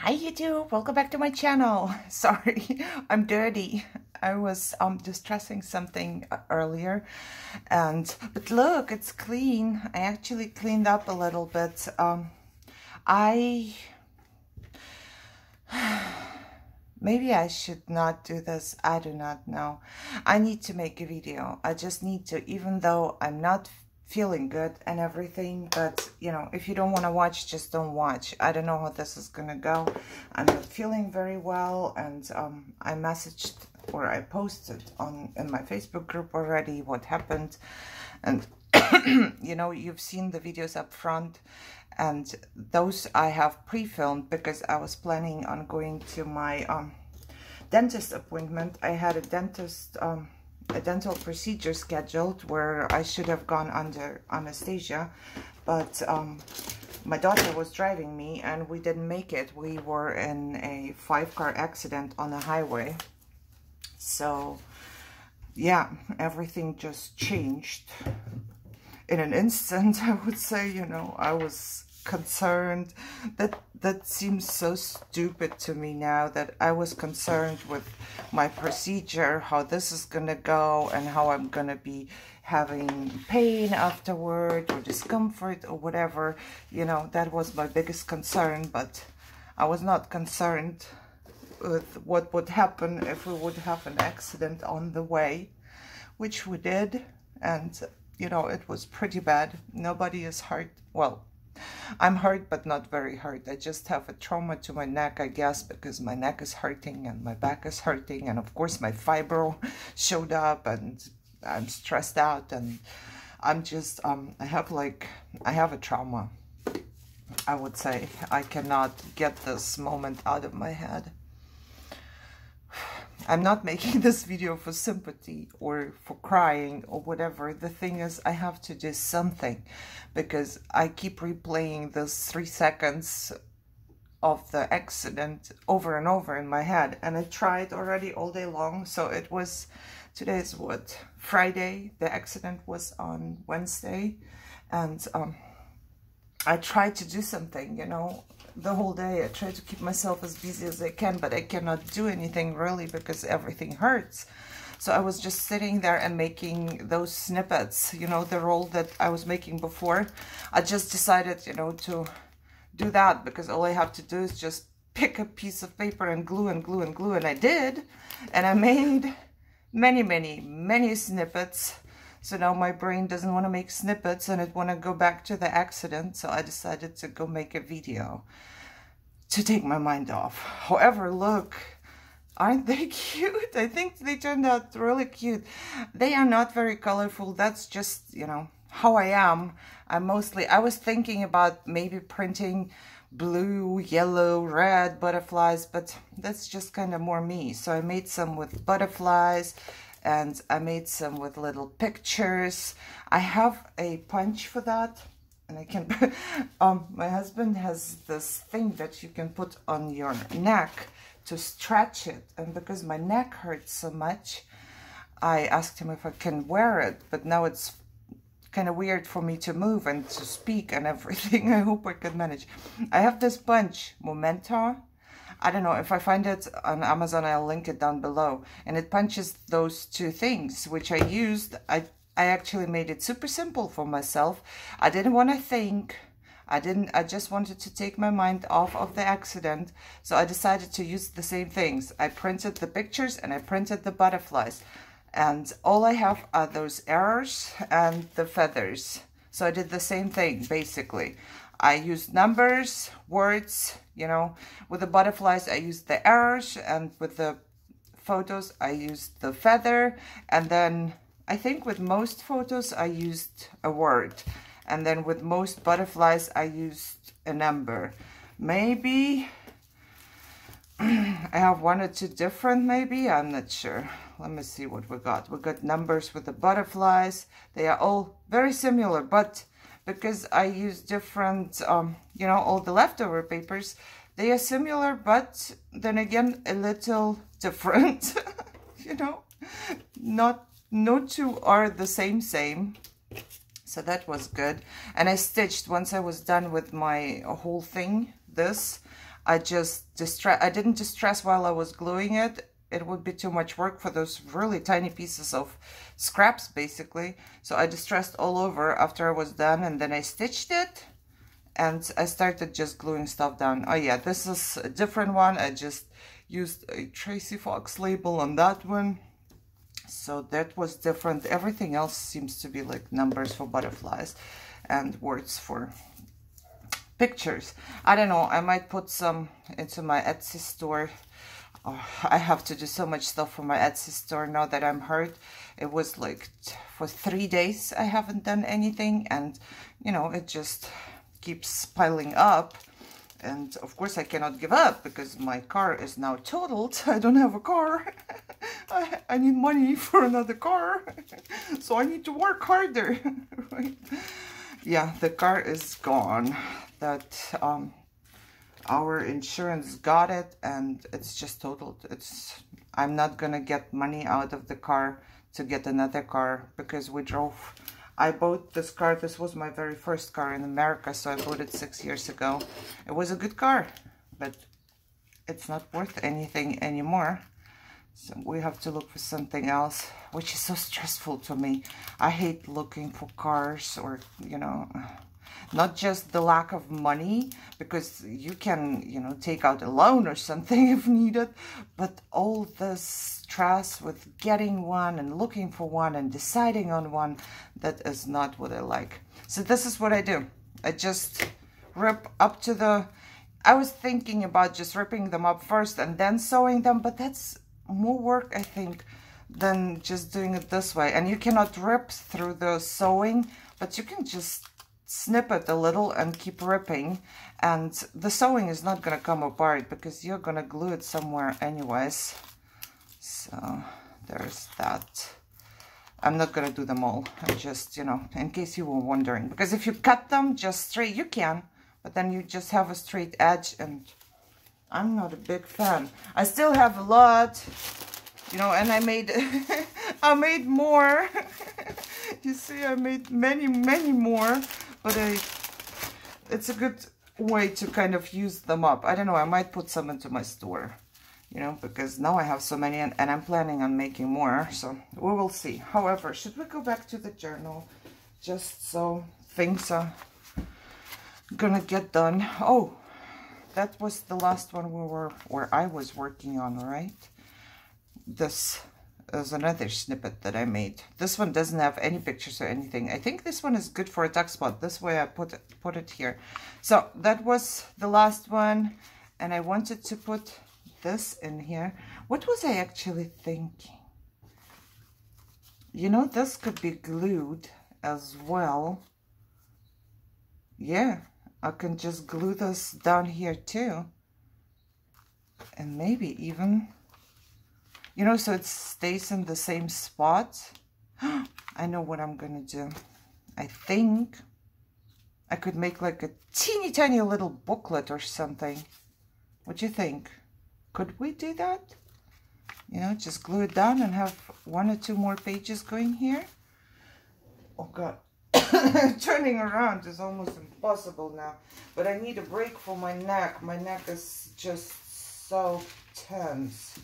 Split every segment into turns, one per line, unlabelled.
Hi YouTube, welcome back to my channel. Sorry, I'm dirty. I was distressing something earlier, but look, it's clean. I actually cleaned up a little bit. Maybe I should not do this. I do not know. I need to make a video. I just need to, even though I'm not feeling good and everything, but you know, if you don't want to watch, just don't watch. I don't know how this is gonna go. I'm not feeling very well, and I messaged, or I posted in my Facebook group already what happened, and you know, you've seen the videos up front, and those I have pre-filmed because I was planning on going to my dentist appointment. I had a dental procedure scheduled where I should have gone under anesthesia, but my daughter was driving me and we didn't make it. We were in a 5-car accident on the highway. So yeah, everything just changed in an instant, I would say. You know, I was concerned. That seems so stupid to me now, that I was concerned with my procedure, how this is gonna go, and how I'm gonna be having pain afterward or discomfort or whatever. You know, that was my biggest concern, but I was not concerned with what would happen if we would have an accident on the way, which we did. And you know, it was pretty bad. Nobody is hurt. Well, I'm hurt, but not very hurt. I just have a trauma to my neck, I guess, because my neck is hurting and my back is hurting. And of course, my fibro showed up, and I'm stressed out. And I'm just, I have a trauma, I would say. I cannot get this moment out of my head. I'm not making this video for sympathy or for crying or whatever. The thing is, I have to do something, because I keep replaying those 3 seconds of the accident over and over in my head. And I tried already all day long. So it was, today's what, Friday. The accident was on Wednesday. And I tried to do something, you know, the whole day. I try to keep myself as busy as I can, but I cannot do anything really because everything hurts. So I was just sitting there and making those snippets, you know, the roll that I was making before. I just decided, you know, to do that, because all I have to do is just pick a piece of paper and glue and glue and glue. And I did, and I made many snippets. So now my brain doesn't want to make snippets and it want to go back to the accident. So I decided to go make a video to take my mind off. However, look, aren't they cute? I think they turned out really cute. They are not very colorful. That's just, you know, how I am. I was thinking about maybe printing blue, yellow, red butterflies, but that's just kind of more me. So I made some with butterflies, and I made some with little pictures. I have a punch for that, and I can my husband has this thing that you can put on your neck to stretch it, and because my neck hurts so much, I asked him if I can wear it, but now it's kind of weird for me to move and to speak and everything. I hope I can manage. I have this punch, Momento. I don't know, if I find it on Amazon, I'll link it down below. And it punches those 2 things, which I used. I actually made it super simple for myself. I didn't want to think. I just wanted to take my mind off of the accident. So I decided to use the same things. I printed the pictures and I printed the butterflies. And all I have are those arrows and the feathers. So I did the same thing, basically. I used numbers, words, you know. With the butterflies, I used the arrows, and with the photos, I used the feather. And then I think with most photos, I used a word. And then with most butterflies, I used a number. Maybe I have 1 or 2 different, maybe, I'm not sure. Let me see what we got. We got numbers with the butterflies. They are all very similar, but because I use different, you know, all the leftover papers, they are similar, but then again, a little different, you know, no 2 are the same. So that was good. And I stitched, once I was done with my whole thing, this, I didn't distress while I was gluing it. It would be too much work for those really tiny pieces of scraps, basically. So I distressed all over after I was done, and then I stitched it, and I started just gluing stuff down. Oh yeah, this is a different one. I just used a Tracy Fox label on that one. So that was different. Everything else seems to be like numbers for butterflies and words for pictures. I don't know, I might put some into my Etsy store. Oh, I have to do so much stuff for my Etsy store now that I'm hurt. It was like for 3 days I haven't done anything, and you know, it just keeps piling up. And of course I cannot give up because my car is now totaled. I don't have a car. I need money for another car. So I need to work harder. Right? Yeah, the car is gone. That our insurance got it, and it's just totaled. I'm not gonna get money out of the car to get another car because I bought this car. This was my very first car in America, so I bought it 6 years ago. It was a good car, but it's not worth anything anymore. So we have to look for something else, which is so stressful to me. I hate looking for cars, or, you know, not just the lack of money, because you can, you know, take out a loan or something if needed, but all this stress with getting one and looking for one and deciding on one, that is not what I like. So this is what I do. I just rip up to the... I was thinking about just ripping them up first and then sewing them, but that's more work, I think, than just doing it this way. And you cannot rip through the sewing, but you can just snip it a little and keep ripping, and the sewing is not going to come apart because you're going to glue it somewhere anyways. So there's that. I'm not going to do them all. I just, you know, in case you were wondering, because if you cut them just straight, you can, but then you just have a straight edge, and I'm not a big fan. I still have a lot, you know, and I made I made more. You see, I made many more, but it's a good way to kind of use them up. I don't know, I might put some into my store, you know, because now I have so many, and I'm planning on making more, so we will see. However, should we go back to the journal just so things are gonna get done? Oh, that was the last one I was working on, right? This is another snippet that I made. This one doesn't have any pictures or anything. I think this one is good for a tuck spot. This way I put it here. So that was the last one, and I wanted to put this in here. What was I actually thinking? You know, this could be glued as well. Yeah, I can just glue this down here too, and maybe even, you know, so it stays in the same spot. I know what I'm gonna do. I think I could make like a teeny tiny little booklet or something. What do you think? Could we do that? You know, just glue it down and have 1 or 2 more pages going here. Oh God. Turning around is almost impossible now, but I need a break for my neck. My neck is just so tense.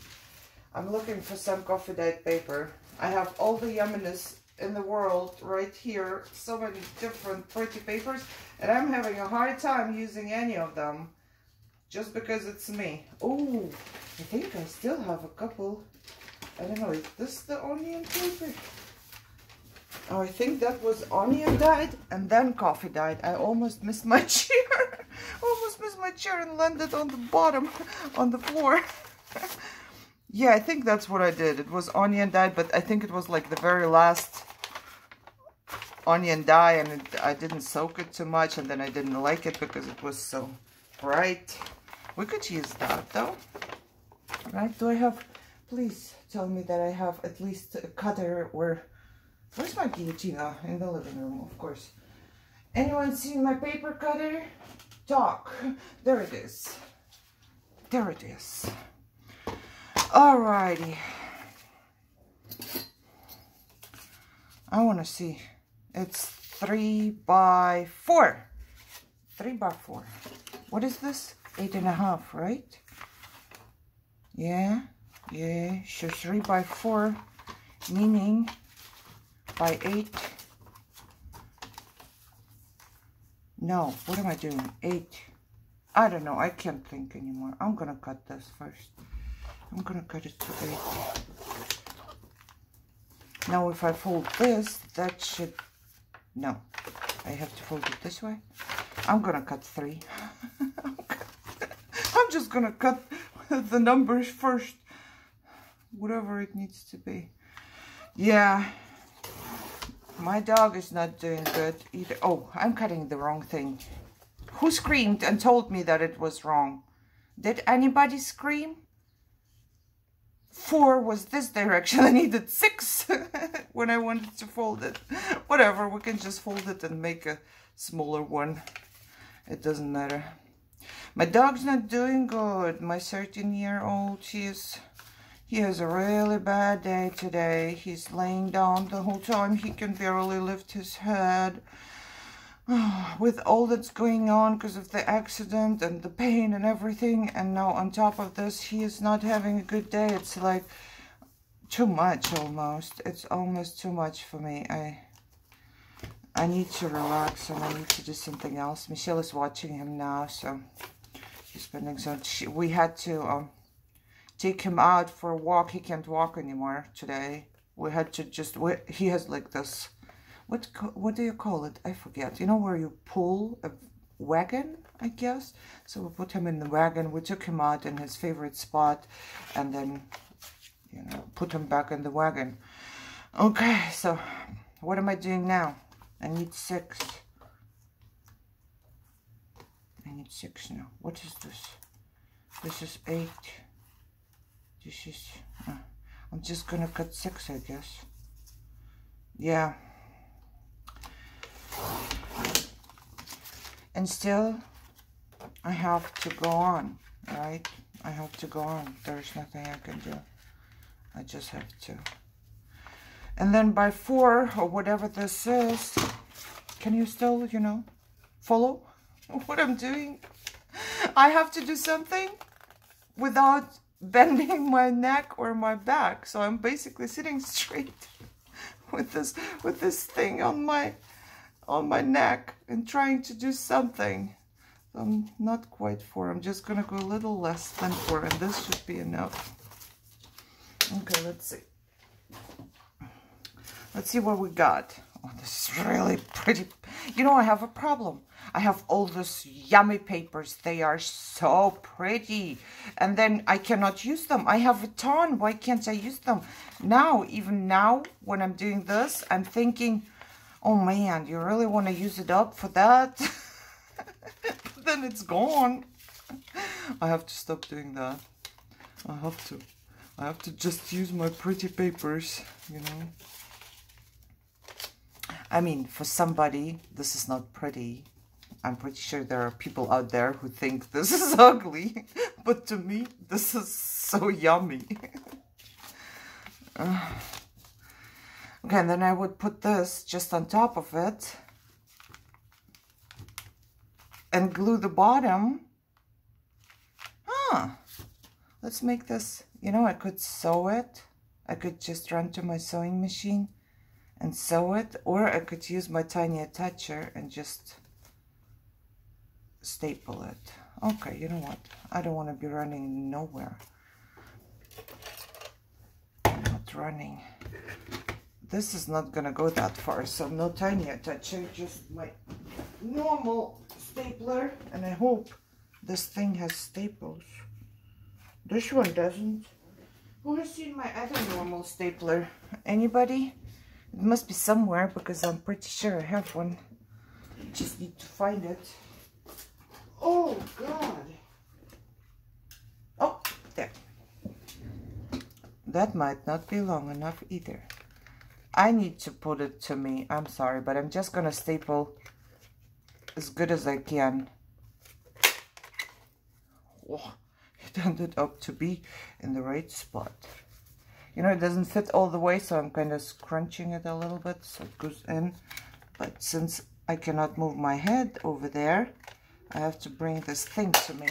I'm looking for some coffee dyed paper. I have all the yumminess in the world right here, so many different pretty papers, and I'm having a hard time using any of them just because it's me. Oh, I think I still have a couple. I don't know, is this the onion paper? Oh, I think that was onion dyed and then coffee dyed. I almost missed my chair. Almost missed my chair and landed on the bottom, on the floor. Yeah, I think that's what I did. It was onion dyed, but I think it was like the very last onion dye, and I didn't soak it too much, and then I didn't like it because it was so bright. We could use that though, right? Do I have, please tell me that I have at least a cutter or... Where's my guillotine? Oh, in the living room, of course. Anyone seen my paper cutter? Talk. There it is. There it is. Alrighty. I want to see. It's 3 by 4. 3 by 4. What is this? 8.5, right? Yeah, yeah. So 3 by 4, meaning by 8. No, what am I doing? 8. I don't know. I can't think anymore. I'm gonna cut this first. I'm gonna cut it to 8. Now, if I fold this, that should... No, I have to fold it this way. I'm gonna cut 3. I'm just gonna cut the numbers first. Whatever it needs to be. Yeah. My dog is not doing good either. Oh, I'm cutting the wrong thing. Who screamed and told me that it was wrong? Did anybody scream? 4 was this direction. I needed 6 when I wanted to fold it. Whatever, we can just fold it and make a smaller one. It doesn't matter. My dog's not doing good. My 13-year-old, he has a really bad day today. He's laying down the whole time. He can barely lift his head. With all that's going on because of the accident and the pain and everything, and now on top of this, he is not having a good day. It's like too much almost. It's almost too much for me. I need to relax and I need to do something else. Michelle is watching him now, so she's spending some... We had to take him out for a walk. He can't walk anymore today. We had to just... He has like this... What do you call it? I forget. You know where you pull a wagon, I guess? So we put him in the wagon. We took him out in his favorite spot and then, you know, put him back in the wagon. Okay, so what am I doing now? I need 6. I need 6 now. What is this? This is 8. This is... I'm just gonna cut 6, I guess. Yeah. And still, I have to go on, right? I have to go on. There's nothing I can do. I just have to. And then by 4, or whatever this is, can you still, you know, follow what I'm doing? I have to do something without bending my neck or my back. So I'm basically sitting straight with this thing on my neck and trying to do something. So I'm not quite 4. I'm just gonna go a little less than 4, and this should be enough. Okay, let's see. Let's see what we got. Oh, this is really pretty. You know, I have a problem. I have all those yummy papers. They are so pretty. And then I cannot use them. I have a ton. Why can't I use them? Now, even now, when I'm doing this, I'm thinking, oh man, you really want to use it up for that? Then it's gone. I have to stop doing that. I have to just use my pretty papers, you know. I mean, for somebody, this is not pretty. I'm pretty sure there are people out there who think this is ugly. But to me, this is so yummy. Okay, and then I would put this just on top of it. And glue the bottom. Let's make this, you know, I could sew it. I could just run to my sewing machine and sew it, or I could use my tiny attacher and just staple it. Okay, you know what? I don't want to be running nowhere. I'm not running. This is not gonna go that far, so no tiny attacher, just my normal stapler, and I hope this thing has staples. This one doesn't. Who has seen my other normal stapler? Anybody? It must be somewhere because I'm pretty sure I have one. Just need to find it. Oh God. Oh, there. That might not be long enough either. I need to put it to me. I'm sorry, but I'm just gonna staple as good as I can. Oh, it ended up to be in the right spot. You know, it doesn't fit all the way, so I'm kind of scrunching it a little bit so it goes in. But since I cannot move my head over there, I have to bring this thing to me.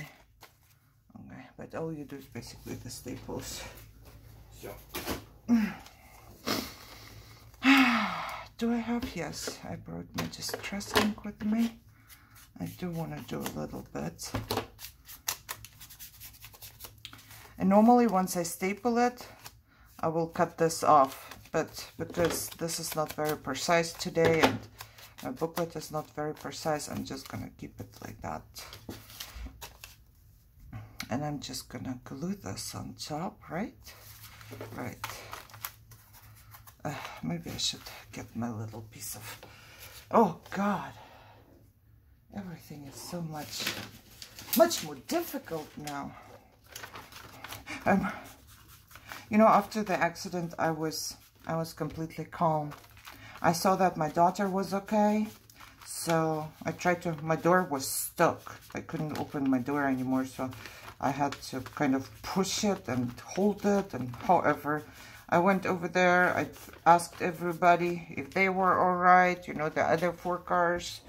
but all you do is basically the staples. So, do I have? Yes, I brought my distress ink with me. I do want to do a little bit. And normally once I staple it, I will cut this off. But because this is not very precise today and my booklet is not very precise, I'm just going to keep it like that. And I'm just going to glue this on top, right? Right. Maybe I should get my little piece of... Oh, God. Everything is so much more difficult now. You know, after the accident, I was completely calm. I saw that my daughter was okay, so I tried to... My door was stuck. I couldn't open my door anymore, so I had to kind of push it and hold it, and however... I went over there, I asked everybody if they were all right, you know, the other 4 cars.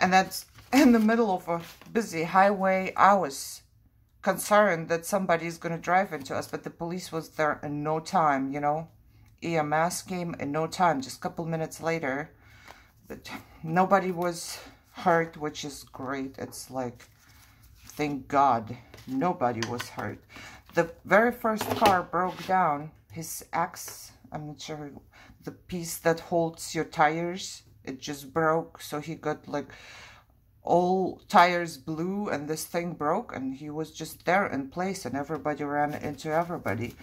And that's in the middle of a busy highway. I was concerned that somebody's going to drive into us, but the police was there in no time, you know. EMS came in no time, just a couple minutes later. But nobody was hurt, which is great. It's like, thank God, nobody was hurt. The very first car broke down. His axe, I'm not sure, the piece that holds your tires, it just broke. So he got like all tires blew and this thing broke and he was just there in place and everybody ran into everybody.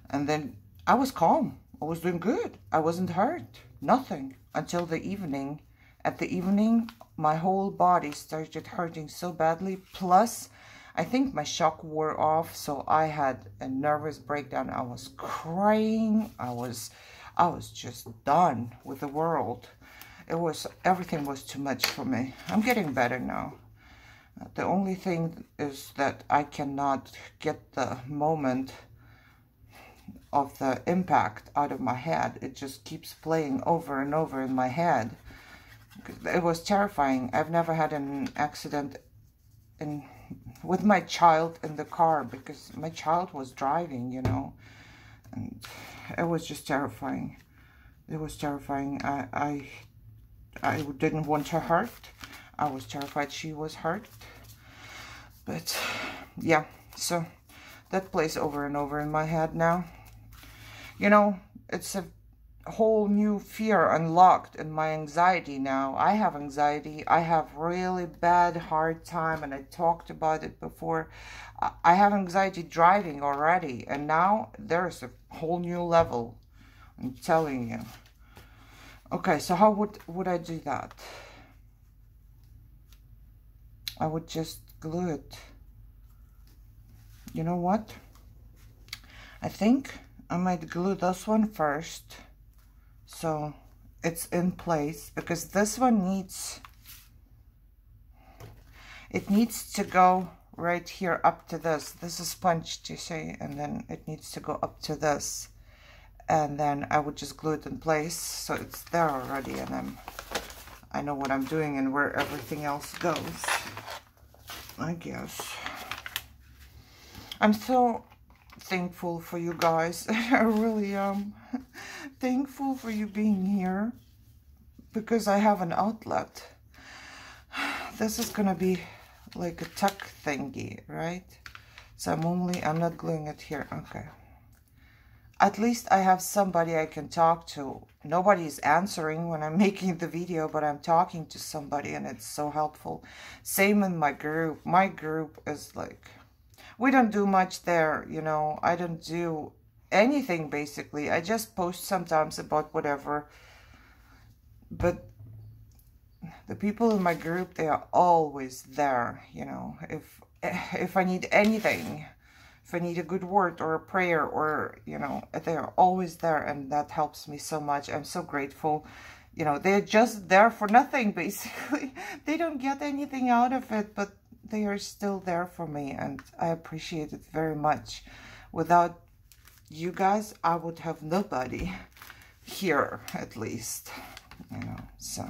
And then I was calm. I was doing good. I wasn't hurt. Nothing until the evening. At the evening, my whole body started hurting so badly. Plus, I think my shock wore off, so I had a nervous breakdown. I was crying. I was just done with the world. Everything was too much for me. I'm getting better now. The only thing is that I cannot get the moment of the impact out of my head. It just keeps playing over and over in my head. It was terrifying. I've never had an accident with my child in the car, because my child was driving, you know, and it was just terrifying. It was terrifying. I didn't want her hurt. I was terrified she was hurt. But yeah, so that plays over and over in my head now. You know, it's a whole new fear unlocked in my anxiety now. I have anxiety. I have really bad, hard time, and I talked about it before. I have anxiety driving already, and now there's a whole new level. I'm telling you. Okay, so how would I do that? I would just glue it. You know what? I think I might glue this one first, so it's in place, because this one needs to go right here up to this. This is punched, you see, and then it needs to go up to this, and then I would just glue it in place so it's there already, and I know what I'm doing and where everything else goes, I guess. I'm so thankful for you guys. I really am thankful for you being here, because I have an outlet. This is gonna be like a tuck thingy, right? So I'm not gluing it here. Okay, at least I have somebody I can talk to. Nobody's answering when I'm making the video, but I'm talking to somebody, and it's so helpful. Same in my group. My group is like, we don't do much there, you know. I don't do anything, basically. I just post sometimes about whatever. But the people in my group, they are always there, you know. If I need anything, if I need a good word or a prayer, or, you know, they are always there, and that helps me so much. I'm so grateful. You know, they're just there for nothing, basically. They don't get anything out of it, but they are still there for me, and I appreciate it very much. Without you guys, I would have nobody here, at least, you know. So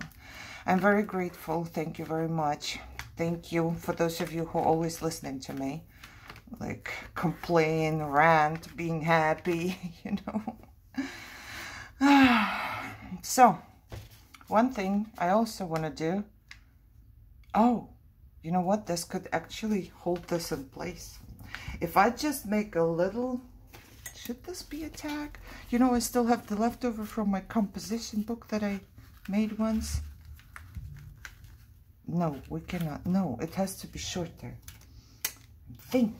I'm very grateful. Thank you very much. Thank you for those of you who are always listening to me. like complain, rant, being happy, you know. So, one thing I also want to do, oh, you know what? This could actually hold this in place. If I just make a little, should this be a tag? You know, I still have the leftover from my composition book that I made once. No, we cannot. No, it has to be shorter. I'm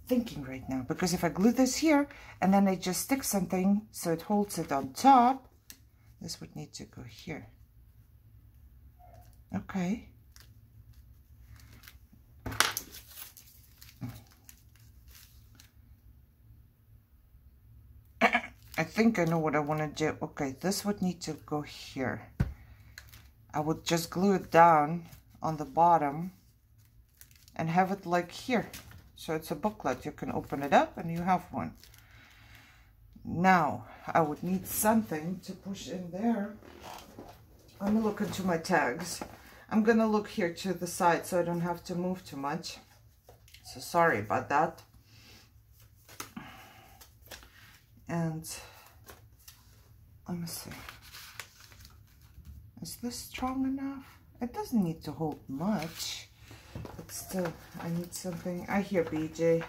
thinking right now, because if I glue this here and then I just stick something so it holds it on top, this would need to go here. Okay. I think I know what I want to do. Okay, this would need to go here. I would just glue it down on the bottom and have it like here. So it's a booklet. You can open it up and you have one. Now, I would need something to push in there. I'm gonna look into my tags. I'm gonna look here to the side so I don't have to move too much. So sorry about that. And let me see. Is this strong enough? It doesn't need to hold much, but still, I need something. I hear BJ.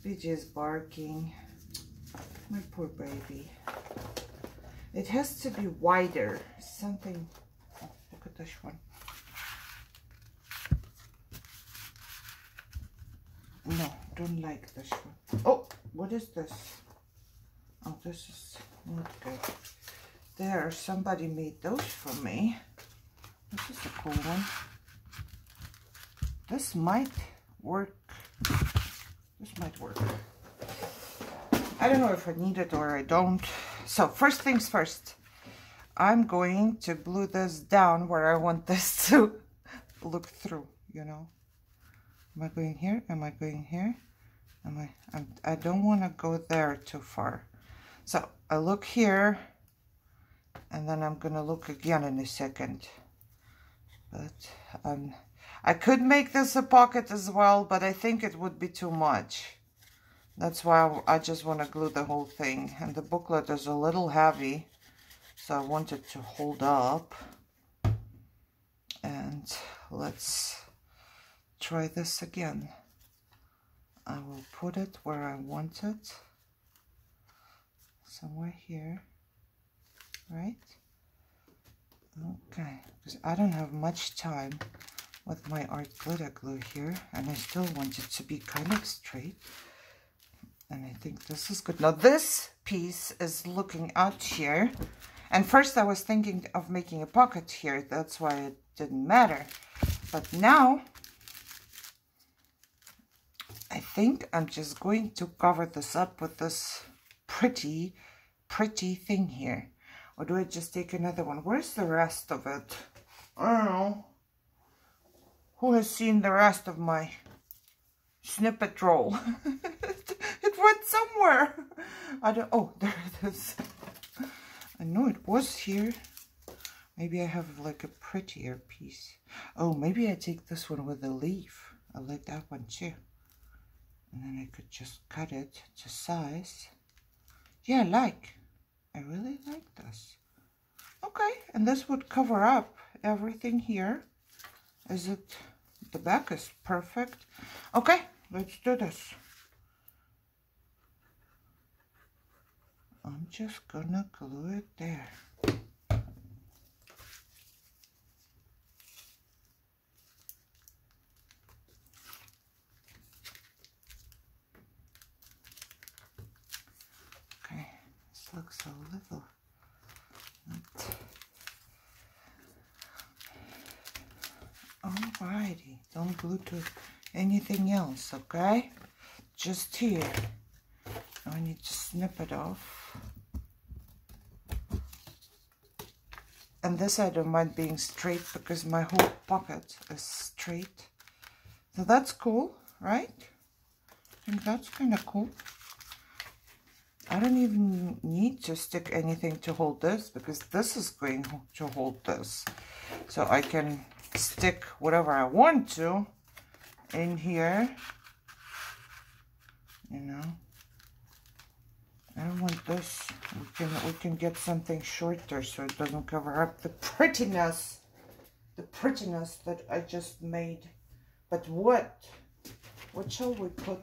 BJ is barking. My poor baby. It has to be wider. Something. Oh, look at this one. No, don't like this one. Oh, what is this? Oh, this is not good. There, somebody made those for me. This is a cool one. This might work. This might work. I don't know if I need it or I don't. So, first things first. I'm going to glue this down where I want this to look through, you know. Am I going here? Am I going here? I don't want to go there too far. So I look here, and then I'm gonna look again in a second. But I could make this a pocket as well, but I think it would be too much. That's why I just want to glue the whole thing. And the booklet is a little heavy, so I want it to hold up. And let's try this again. I will put it where I want it. Somewhere here, right? Okay, because I don't have much time with my art glitter glue here, and I still want it to be kind of straight. And I think this is good. Now this piece is looking out here, and first I was thinking of making a pocket here. That's why it didn't matter. But now I think I'm just going to cover this up with this pretty thing here. Or do I just take another one? Where's the rest of it? I don't know. Who has seen the rest of my snippet roll? It went somewhere. I don't. Oh, there it is. I know it was here. Maybe I have like a prettier piece. Oh, maybe I take this one with a leaf. I like that one too. And then I could just cut it to size. Yeah, I really like this. Okay, and this would cover up everything here. Is it, the back is perfect. Okay, let's do this. I'm just gonna glue it there. Looks a little. Alrighty, don't glue to anything else, okay? Just here. I need to snip it off. And this I don't mind being straight because my whole pocket is straight. So that's cool, right? I think that's kind of cool. I don't even need to stick anything to hold this because this is going to hold this. So I can stick whatever I want to in here you know. I don't want this. We can get something shorter so it doesn't cover up the prettiness that I just made. But what shall we put?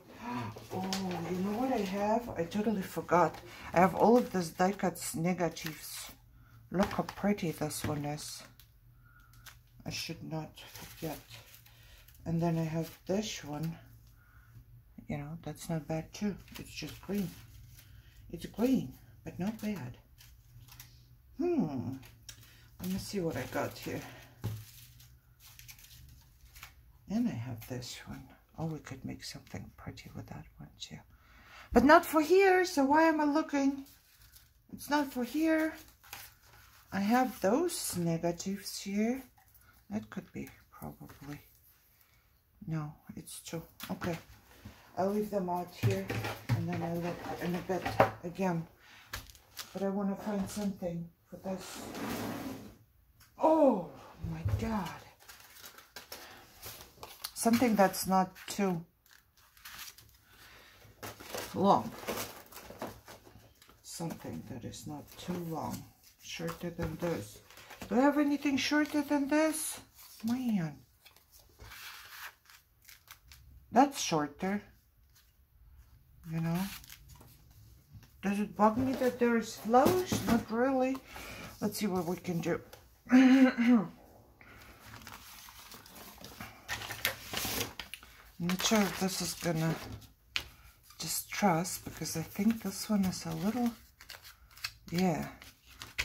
Oh, you know what I have? I totally forgot. I have all of these die cuts negatives. Look how pretty this one is. I should not forget. And then I have this one. You know, that's not bad too. It's just green. It's green, but not bad. Let me see what I got here. And I have this one. Oh, we could make something pretty with that one too. But not for here, so why am I looking? It's not for here. I have those negatives here. That could be probably. No, it's two. Okay. I'll leave them out here, and then I'll look in a bit again. But I want to find something for this. Oh my God. Something that's not too long. Something that is not too long. Shorter than this. Do I have anything shorter than this? Man. That's shorter. You know. Does it bug me that there's flows? Not really. Let's see what we can do. I'm not sure if this is gonna distress, because I think this one is a little, yeah,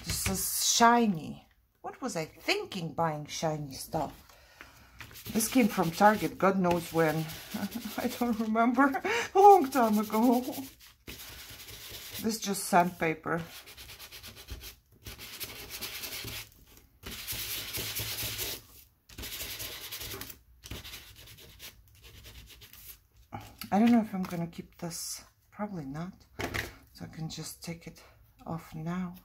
this is shiny. What was I thinking buying shiny stuff? This came from Target, God knows when. I don't remember, a long time ago. This is just sandpaper. I don't know if I'm gonna keep this, probably not. So I can just take it off now.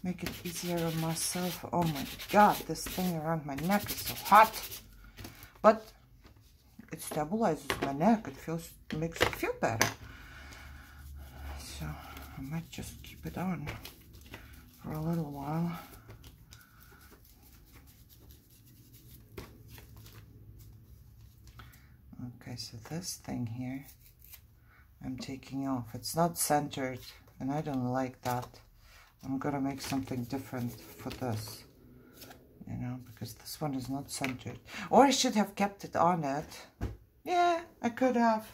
Make it easier on myself. Oh my God, this thing around my neck is so hot. But it stabilizes my neck. It makes it feel better. So I might just keep it on for a little while. Okay, so this thing here, I'm taking off. It's not centered, and I don't like that. I'm gonna make something different for this, you know, because this one is not centered. Or I should have kept it on it. Yeah, I could have.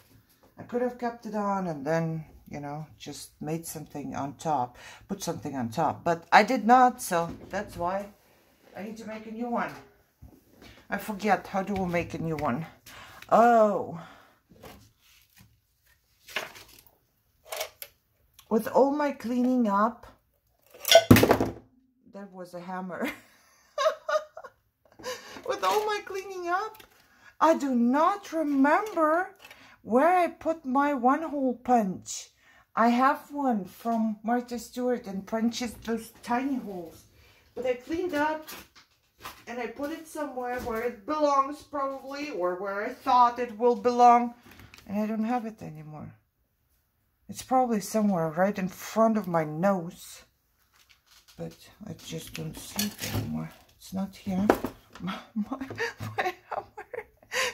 I could have kept it on and then, you know, just made something on top, put something on top. But I did not, so that's why I need to make a new one. I forget, how do we make a new one? Oh. With all my cleaning up, there was a hammer. With all my cleaning up, I do not remember where I put my one-hole punch. I have one from Martha Stewart and punches those tiny holes. But I cleaned up and I put it somewhere where it belongs probably, or where I thought it will belong. And I don't have it anymore. It's probably somewhere right in front of my nose. But I just don't see it anymore. It's not here. My hammer.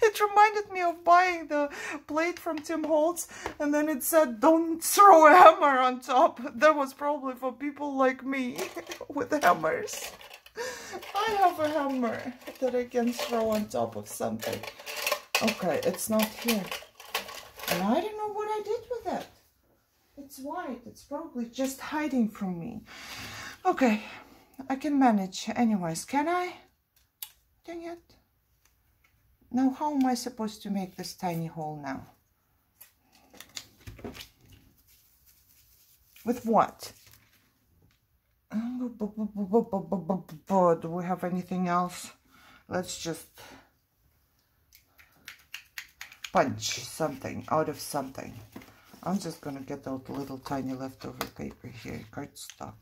It reminded me of buying the plate from Tim Holtz, and then it said, don't throw a hammer on top. That was probably for people like me with hammers. I have a hammer that I can throw on top of something. Okay, it's not here. And I don't know what I did with it. It's white. It's probably just hiding from me. Okay, I can manage. Anyways, can I? Dang it. Now, how am I supposed to make this tiny hole now? With what? Do we have anything else? Let's just punch something out of something. I'm just gonna get out little tiny leftover paper here, cardstock.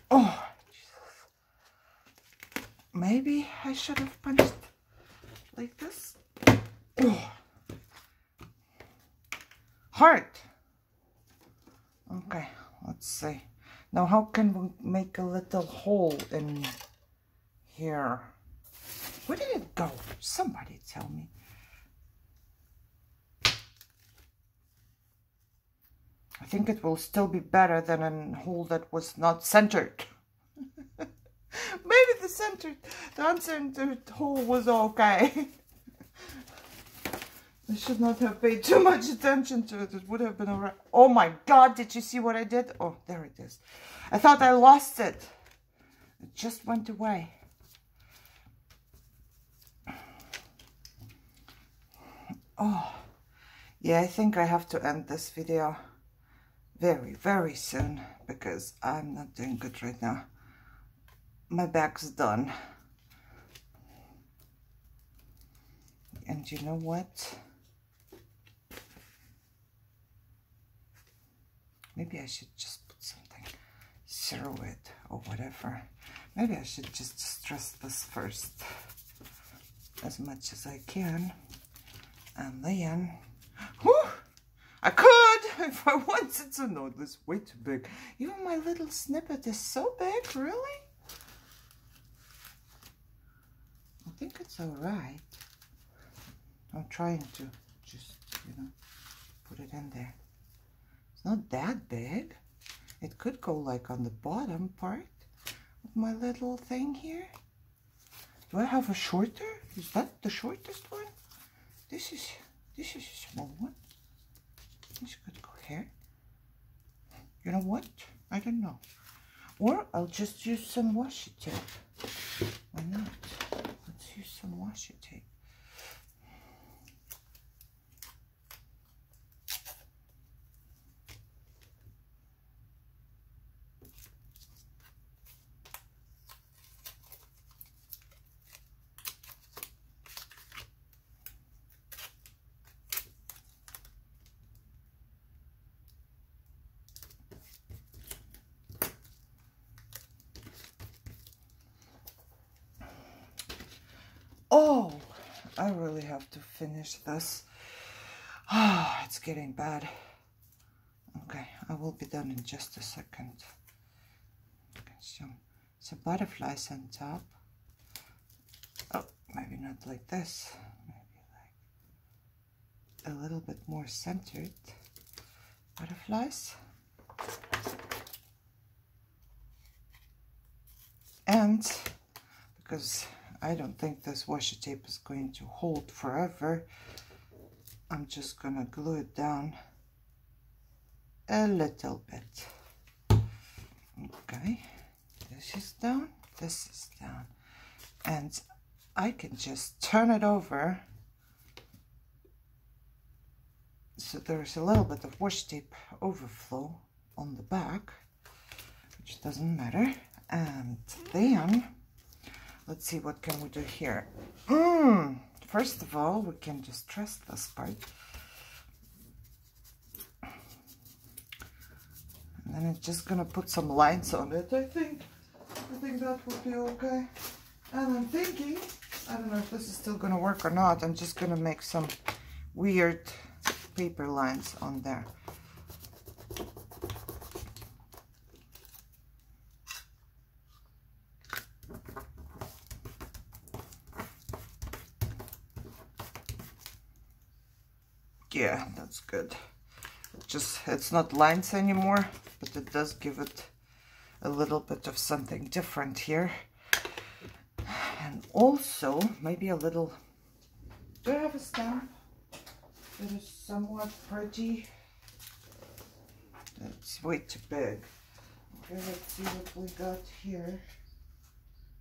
Oh, Jesus. Maybe I should have punched like this. Oh, heart. Okay, let's see. Now how can we make a little hole in here? Where did it go? Somebody tell me. I think it will still be better than a hole that was not centered. Maybe the uncentered hole was okay. I should not have paid too much attention to it. It would have been alright. Oh my God, did you see what I did? Oh, there it is. I thought I lost it. It just went away. Oh, yeah, I think I have to end this video very, very soon because I'm not doing good right now. My back's done. And you know what? Maybe I should just put something through it or whatever. Maybe I should just distress this first as much as I can. And then, whew, I could if I wanted to. No, this is way too big. Even my little snippet is so big, really? I think it's all right. I'm trying to just, you know, put it in there. It's not that big. It could go like on the bottom part of my little thing here. Do I have a shorter? Is that the shortest one? This is a small one. This could go here. You know what? I don't know. Or I'll just use some washi tape. Why not? Let's use some washi tape. Oh, I really have to finish this. Ah, oh, it's getting bad. Okay, I will be done in just a second. Okay, so butterflies on top. Oh, maybe not like this. Maybe like a little bit more centered. Butterflies. And because I don't think this washi tape is going to hold forever, I'm just gonna glue it down a little bit. Okay, this is down, this is down, and I can just turn it over so there's a little bit of washi tape overflow on the back, which doesn't matter. And then let's see, what can we do here? First of all, we can just truss this part. And then it's just gonna put some lines on it, I think. I think that would be okay. And I'm thinking, I don't know if this is still gonna work or not, I'm just gonna make some weird paper lines on there. Yeah, that's good. It's not lines anymore, but it does give it a little bit of something different here. And also, maybe a little... Do I have a stamp that is somewhat pretty? That's way too big. Okay, let's see what we got here.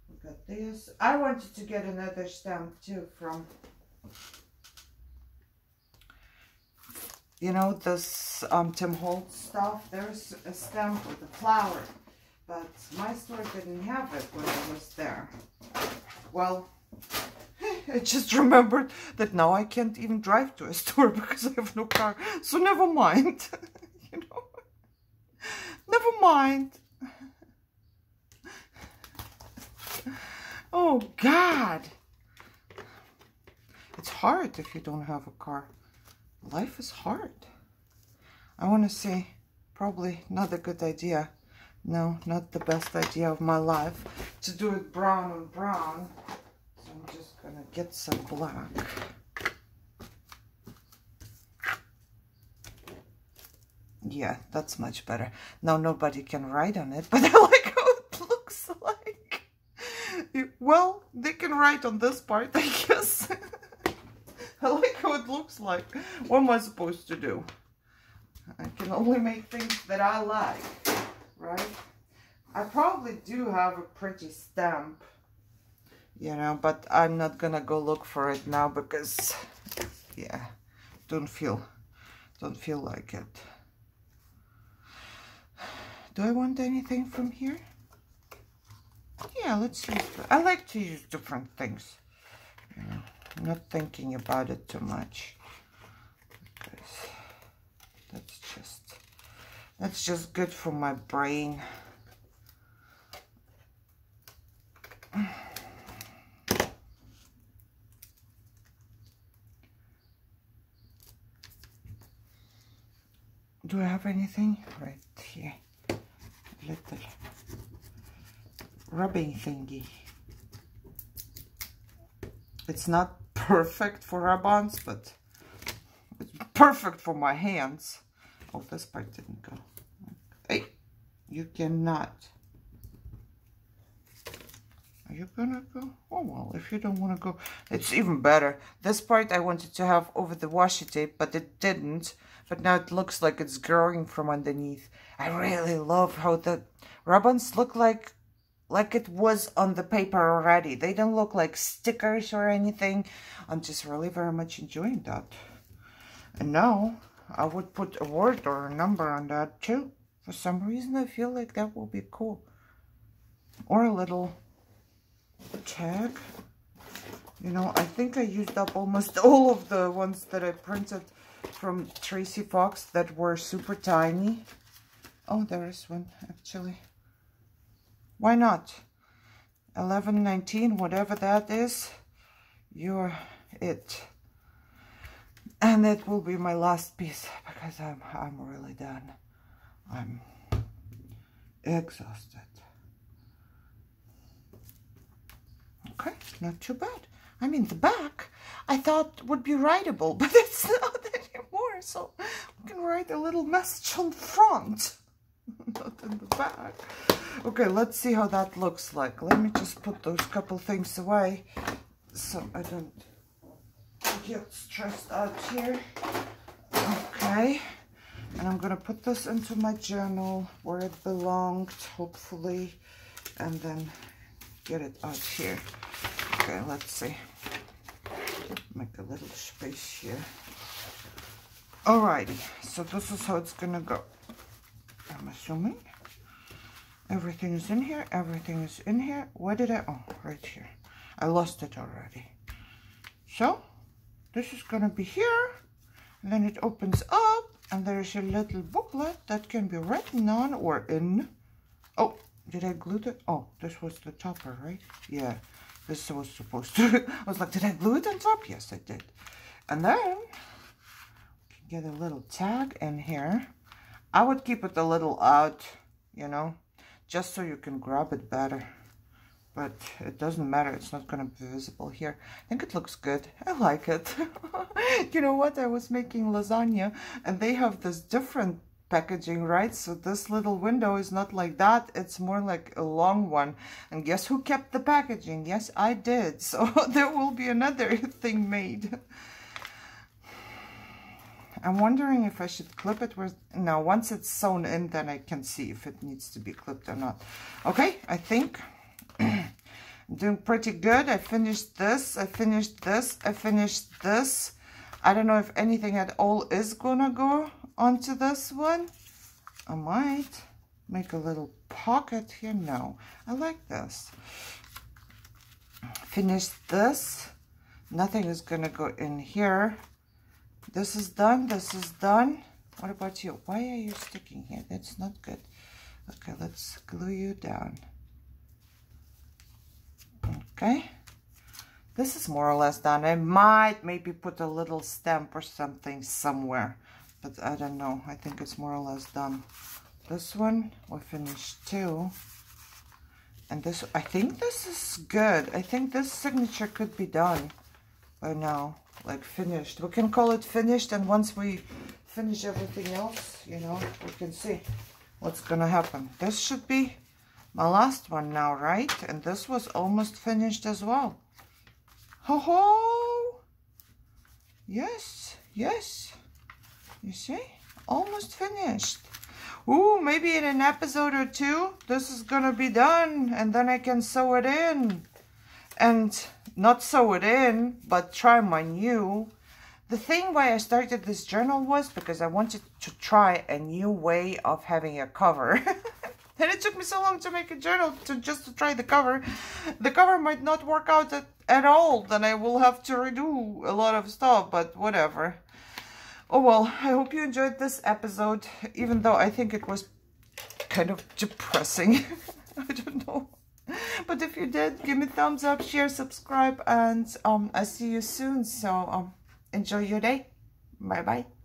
We got this. I wanted to get another stamp too from... You know, this Tim Holtz stuff, there's a stamp with a flower, but my store didn't have it when I was there. Well, I just remembered that now I can't even drive to a store because I have no car, so never mind. You know, never mind. Oh, God. It's hard if you don't have a car. Life is hard. I want to see, probably not a good idea. No, not the best idea of my life to do it brown on brown. So I'm just gonna get some black. Yeah, that's much better. Now nobody can write on it, but I like how it looks like. Well, they can write on this part, I guess. I like how it looks like. What am I supposed to do? I can only make things that I like, right? I probably do have a pretty stamp, you know, but I'm not gonna go look for it now because, yeah, don't feel like it. Do I want anything from here? Yeah, let's use, I like to use different things, you know, I'm not thinking about it too much. That's just good for my brain. Do I have anything right here? Little rubbing thingy. It's not perfect for rub-ons, but it's perfect for my hands. Oh, this part didn't go. Hey, you cannot. Are you gonna go? Oh, well, if you don't want to go, it's even better. This part I wanted to have over the washi tape, but it didn't. But now it looks like it's growing from underneath. I really love how the rub-ons look like it was on the paper already. They don't look like stickers or anything. I'm just really very much enjoying that. And now I would put a word or a number on that too. For some reason I feel like that will be cool. Or a little tag. You know, I think I used up almost all of the ones that I printed from Tracy Fox that were super tiny. Oh, there is one actually. Why not? 11.19, whatever that is, you're it. And it will be my last piece because I'm really done. I'm exhausted. Okay, not too bad. I mean, the back I thought would be writable, but it's not anymore. So we can write a little message on the front, not in the back. Okay, let's see how that looks like. Let me just put those couple things away so I don't get stressed out here. Okay, and I'm gonna put this into my journal where it belonged, hopefully, and then get it out here. Okay, let's see. Make a little space here. Alrighty, so this is how it's gonna go. I'm assuming everything is in here. Everything is in here. Where did I? Oh, right here. I lost it already. So this is gonna be here, and then it opens up, and there's a little booklet that can be written on or in. Oh, did I glue it? Oh, this was the topper, right? Yeah, this was supposed to. I was like, did I glue it on top? Yes, I did. And then you can get a little tag in here. I would keep it a little out, you know, just so you can grab it better. But it doesn't matter. It's not going to be visible here. I think it looks good. I like it. You know what? I was making lasagna, and they have this different packaging, right? So this little window is not like that. It's more like a long one. And guess who kept the packaging? Yes, I did. So there will be another thing made. I'm wondering if I should clip it with... No, once it's sewn in, then I can see if it needs to be clipped or not. Okay, I think I'm doing pretty good. I finished this. I finished this. I finished this. I don't know if anything at all is gonna go onto this one. I might make a little pocket here. No, I like this. Finished this. Nothing is gonna go in here. This is done. This is done. What about you? Why are you sticking here? That's not good. Okay, let's glue you down. Okay. This is more or less done. I might maybe put a little stamp or something somewhere. but I don't know. I think it's more or less done. This one, we finished too. And this, I think this is good. I think this signature could be done by now, like finished. We can call it finished, and once we finish everything else, you know, we can see what's gonna happen. This should be my last one now, right? And this was almost finished as well. Ho ho! Yes, yes. You see? Almost finished. Ooh, maybe in an episode or two, this is gonna be done, and then I can sew it in. And not sew it in, but try my new. The thing why I started this journal was because I wanted to try a new way of having a cover. And it took me so long to make a journal just to try the cover. The cover might not work out at all, then I will have to redo a lot of stuff, but whatever. Oh well, I hope you enjoyed this episode, even though I think it was kind of depressing. I don't know. But if you did, give me a thumbs up, share, subscribe, and I'll see you soon. So enjoy your day. Bye-bye.